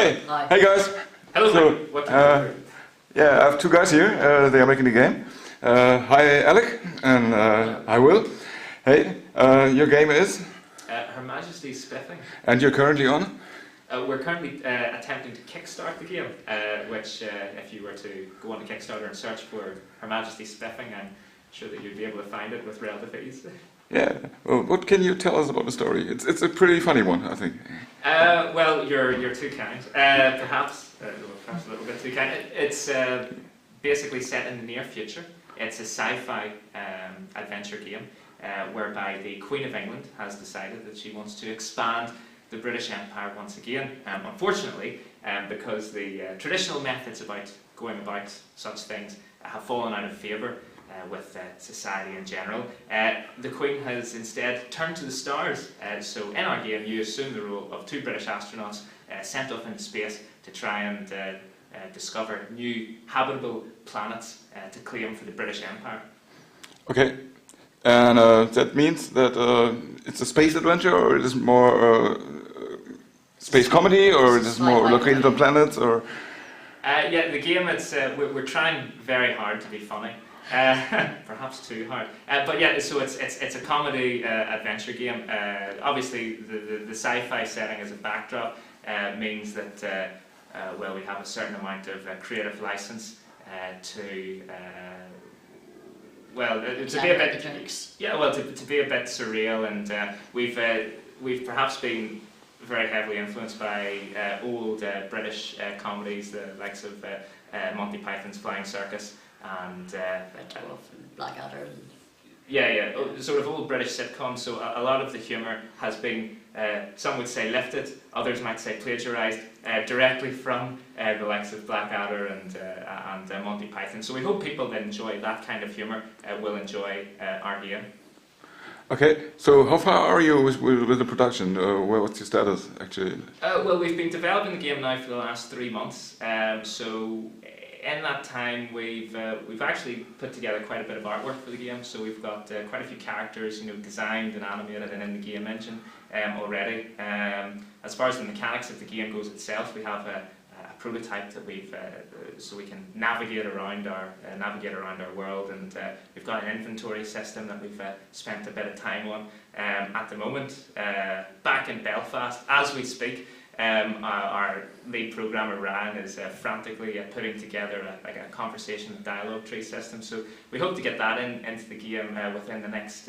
Hey, Hi. hey guys. Hello. So, What can I do? yeah, I have two guys here. They are making the game. Hi, Alec, and hi, Will. Hey, your game is? Her Majesty's Spiffing. And you're currently on? We're currently attempting to kickstart the game, which if you were to go on to Kickstarter and search for Her Majesty's Spiffing, I'm sure that you'd be able to find it with relative ease. Yeah. Well, what can you tell us about the story? It's a pretty funny one, I think. Well, you're too kind. Perhaps a little bit too kind. It's basically set in the near future. It's a sci-fi adventure game whereby the Queen of England has decided that she wants to expand the British Empire once again. Unfortunately, because the traditional methods about going about such things have fallen out of favour with society in general, the Queen has instead turned to the stars. So in our game you assume the role of two British astronauts sent off into space to try and discover new habitable planets to claim for the British Empire. Okay. And that means that it's a space adventure, or it is more space comedy, or it is more located on planets, or? Yeah, the game, we're trying very hard to be funny. Perhaps too hard, but yeah. So it's a comedy adventure game. Obviously, the sci-fi setting as a backdrop means that well, we have a certain amount of creative license to be a bit to be a bit surreal, and we've perhaps been very heavily influenced by old British comedies, the likes of Monty Python's Flying Circus. And Blackadder. Yeah, sort of old British sitcoms. So a lot of the humour has been, some would say lifted, others might say plagiarised directly from the likes of Blackadder and Monty Python. So we hope people that enjoy that kind of humour will enjoy our game. Okay, so how far are you with the production? What's your status actually? Well, we've been developing the game now for the last 3 months. So in that time, we've actually put together quite a bit of artwork for the game. So we've got quite a few characters, designed and animated and in the game engine already. As far as the mechanics of the game goes itself, we have a prototype that we've so we can navigate around our world, and we've got an inventory system that we've spent a bit of time on at the moment. Back in Belfast, as we speak. Our lead programmer Ryan is frantically putting together a conversation and dialogue tree system. So we hope to get that into the game within the next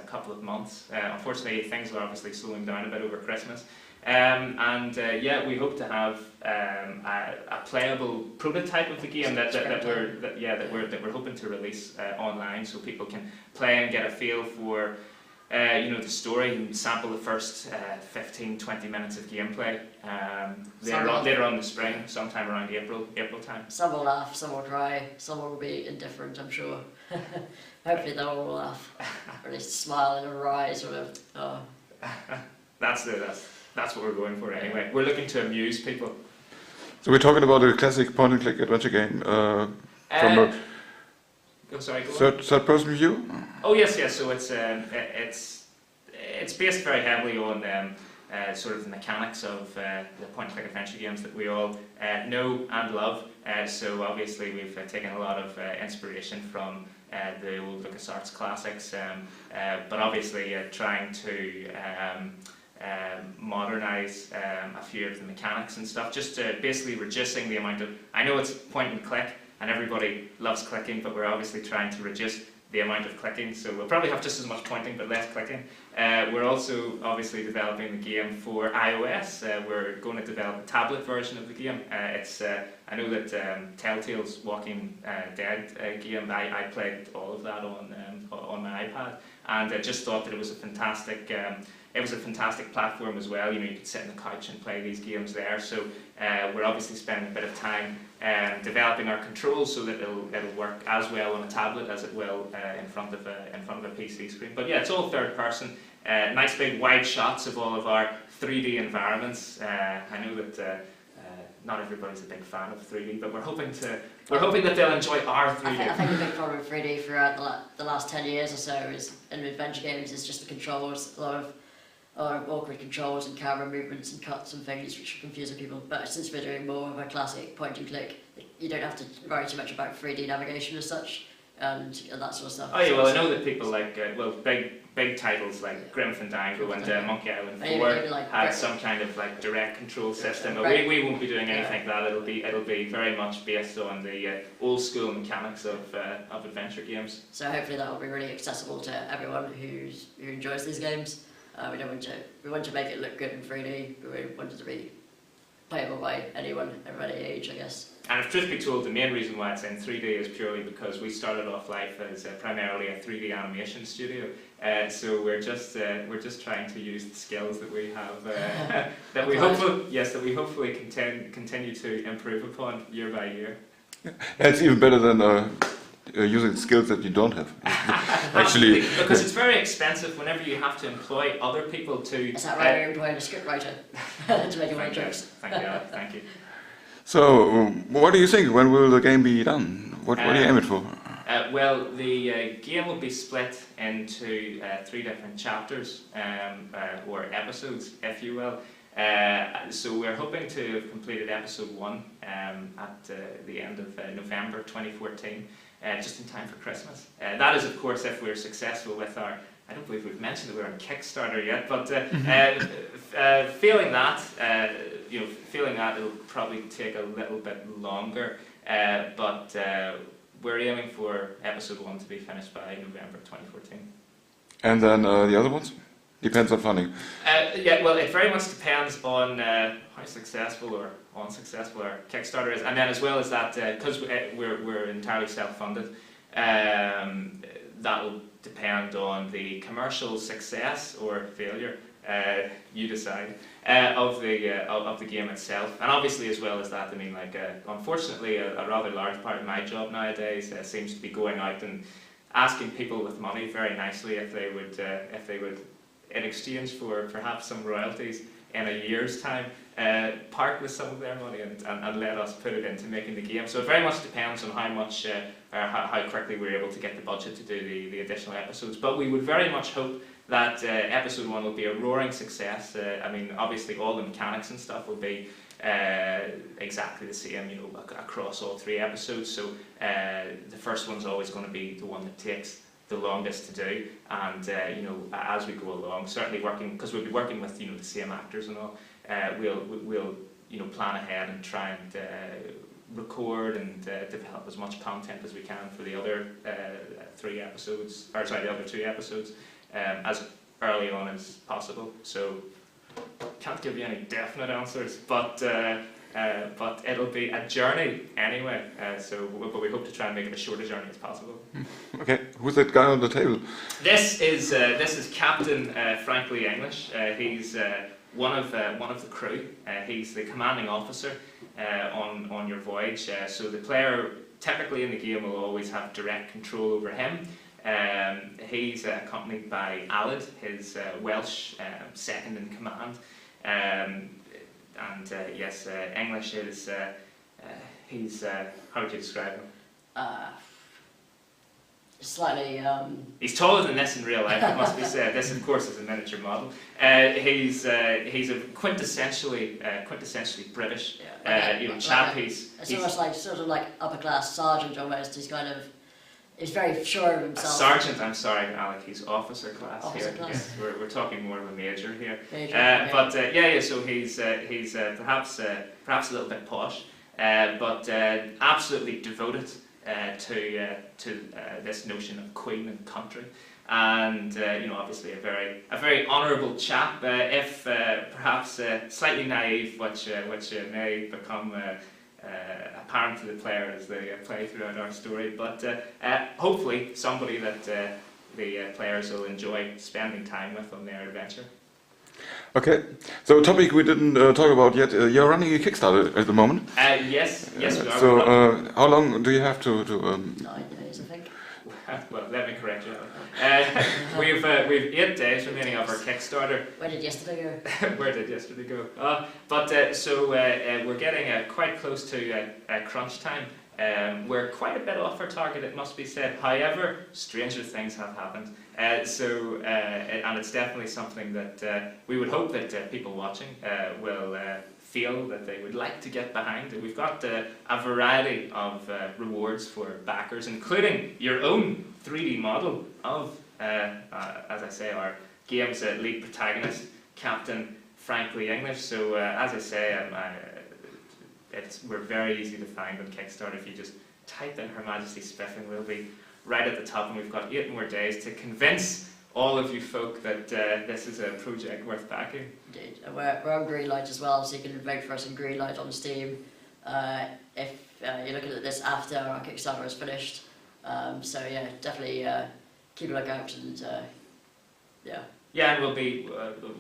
couple of months. Unfortunately, things are obviously slowing down a bit over Christmas. Yeah, we hope to have a playable prototype of the game that we're hoping to release online, so people can play and get a feel for the story and sample the first 15-20 minutes of gameplay later on in the spring, sometime around April time. Some will laugh, some will cry, some will be indifferent, I'm sure. Hopefully they'll all laugh, or at least smile in their eyes, or whatever. Oh. That's what we're going for anyway. We're looking to amuse people. So we're talking about a classic point-and-click adventure game from a third-person view. Oh yes. So it's based very heavily on sort of the mechanics of the point-and-click adventure games that we all know and love. So obviously we've taken a lot of inspiration from the old LucasArts classics, but obviously trying to modernise a few of the mechanics and stuff, just basically reducing the amount of. I know it's point-and-click, and everybody loves clicking, but we're obviously trying to reduce the amount of clicking, so we'll probably have just as much pointing but less clicking. We're also obviously developing the game for iOS. We're going to develop a tablet version of the game. I know that Telltale's Walking Dead game, I played all of that on my iPad, and I just thought that it was a fantastic platform as well. You could sit on the couch and play these games there. So we're obviously spending a bit of time developing our controls so that it'll work as well on a tablet as it will in front of a PC screen. But yeah, it's all third person. Nice big wide shots of all of our 3D environments. I know that not everybody's a big fan of 3D, but we're hoping that they'll enjoy our 3D. I think the big problem with 3D throughout the last 10 years or so is in adventure games is just the controls. A or awkward controls and camera movements and cuts and things which are confusing people. But since we're doing more of a classic point and click, you don't have to worry too much about 3D navigation as such and that sort of stuff. Oh yeah, well I know that people like big titles like Grim Fandango and Monkey Island 4 like had some kind of like direct control system. But we won't be doing anything like that. It'll be very much based on the old school mechanics of adventure games. So hopefully that will be really accessible to everyone who enjoys these games. We want to make it look good in 3D, but we want it to be playable by anyone of any age, I guess. And if truth be told, the main reason why it's in 3D is purely because we started off life as primarily a 3D animation studio. So we're just trying to use the skills that we have that we hopefully continue to improve upon year by year. Yeah, it's even better than using skills that you don't have. Actually, because it's very expensive whenever you have to employ other people to. Is that why you're employing a script writer to make your own jokes? Thank you, Alec, thank you. So, what do you think? When will the game be done? What do you aim it for? Well, the game will be split into 3 different chapters, or episodes, if you will. So we're hoping to have completed episode 1 at the end of November 2014, just in time for Christmas. That is, of course, if we're successful with our. I don't believe we've mentioned that we're on Kickstarter yet, but feeling that, feeling that it'll probably take a little bit longer, but we're aiming for episode 1 to be finished by November 2014. And then the other ones? Depends on funding. Yeah, well, it very much depends on how successful or unsuccessful our Kickstarter is, and then as well as that, because we're entirely self-funded, that will depend on the commercial success or failure, you decide, of the game itself. And obviously, as well as that, I mean, like, unfortunately, a rather large part of my job nowadays seems to be going out and asking people with money very nicely if they would, in exchange for perhaps some royalties in a year's time, part with some of their money and let us put it into making the game. So it very much depends on how much, how quickly we're able to get the budget to do the additional episodes. But we would very much hope that episode 1 will be a roaring success. I mean, obviously all the mechanics and stuff will be exactly the same, across all 3 episodes. So the first one's always going to be the one that takes the longest to do, and as we go along, certainly working, because we'll be working with the same actors and all, we'll plan ahead and try and record and develop as much content as we can for the other 3 episodes, or sorry, the other 2 episodes, as early on as possible. So can't give you any definite answers, but it'll be a journey anyway. But we hope to try and make it as short a journey as possible. Okay, who's that guy on the table? This is Captain Frankly English. He's one of the crew. He's the commanding officer on your voyage. So the player typically in the game will always have direct control over him. He's accompanied by Alec, his Welsh second in command. Yes, English is, he's, how would you describe him? Slightly... He's taller than this in real life, it must be said. This, of course, is a miniature model. He's a quintessentially British, chap. It's almost sort of like upper-class sergeant almost. He's very sure of himself. Sergeant, I'm sorry, Alec, he's officer class officer here. Class. Yes, we're talking more of a major here. Major, But so he's perhaps a little bit posh, but absolutely devoted to this notion of Queen and country, and obviously a very honourable chap, if perhaps slightly naive, which may become apparent to the player as they play throughout our story, but hopefully somebody that the players will enjoy spending time with on their adventure. Okay, so a topic we didn't talk about yet. You're running a Kickstarter at the moment. Yes, we are. So how long do you have to 9 days, I think. Well, let me correct you. We've 8 days remaining of our Kickstarter. Where did yesterday go? Where did yesterday go? But so we're getting quite close to crunch time. We're quite a bit off our target, it must be said. However, stranger things have happened. And it's definitely something that we would hope that people watching will feel that they would like to get behind. We've got a variety of rewards for backers, including your own 3D model of, as I say, our game's lead protagonist, Captain Frankly English. So, as I say, we're very easy to find on Kickstarter. If you just type in Her Majesty Spiffing, we'll be right at the top, and we've got 8 more days to convince all of you folk that this is a project worth backing. Indeed. And we're on Greenlight as well, so you can vote for us in Greenlight on Steam if you're looking at this after our Kickstarter is finished. So yeah, definitely keep a lookout, and yeah. Yeah, and we'll be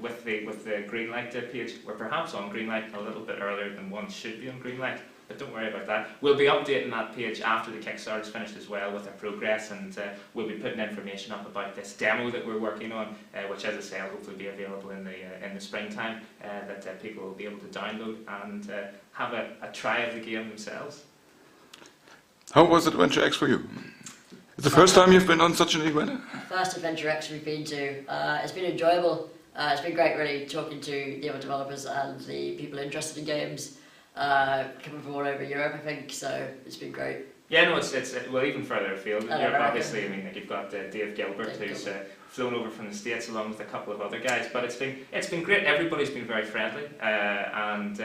with the Greenlight page. We're perhaps on Greenlight a little bit earlier than one should be on Greenlight, but don't worry about that. We'll be updating that page after the Kickstarter is finished as well with our progress, and we'll be putting information up about this demo that we're working on, which, as I say, will hopefully be available in the springtime, that people will be able to download and have a try of the game themselves. How was AdventureX for you? It's the first time you've been on such an event? First AdventureX we've been to. It's been enjoyable. It's been great, really, talking to the other developers and the people interested in games, coming from all over Europe, I think. So it's been great. Yeah, no, it's well, even further afield in Europe, America. obviously. I mean, like, you've got Dave Gilbert, who's flown over from the States along with a couple of other guys. But it's been great. Everybody's been very friendly and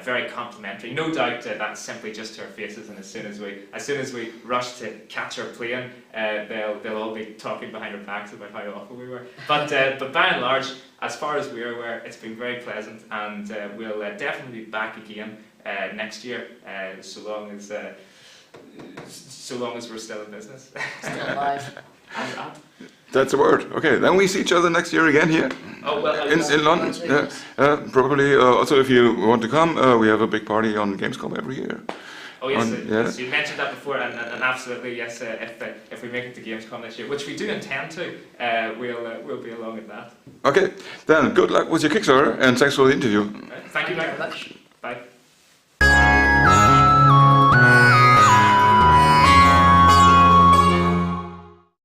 very complimentary. No doubt that's simply just to our faces. And as soon as we rush to catch our plane, they'll all be talking behind our backs about how awful we were. But by and large, as far as we're aware, it's been very pleasant, and we'll definitely be back again next year, so long as we're still in business. Still alive. That's a word. Okay, then we see each other next year again here. Oh, well, in London. Yeah, probably. Also, if you want to come, we have a big party on Gamescom every year. Oh yes, yes, you mentioned that before, and absolutely yes. If we make it to Gamescom this year, which we do intend to, we'll be along at that. Okay, then good luck with your Kickstarter, and thanks for the interview. Thank you very much. Bye.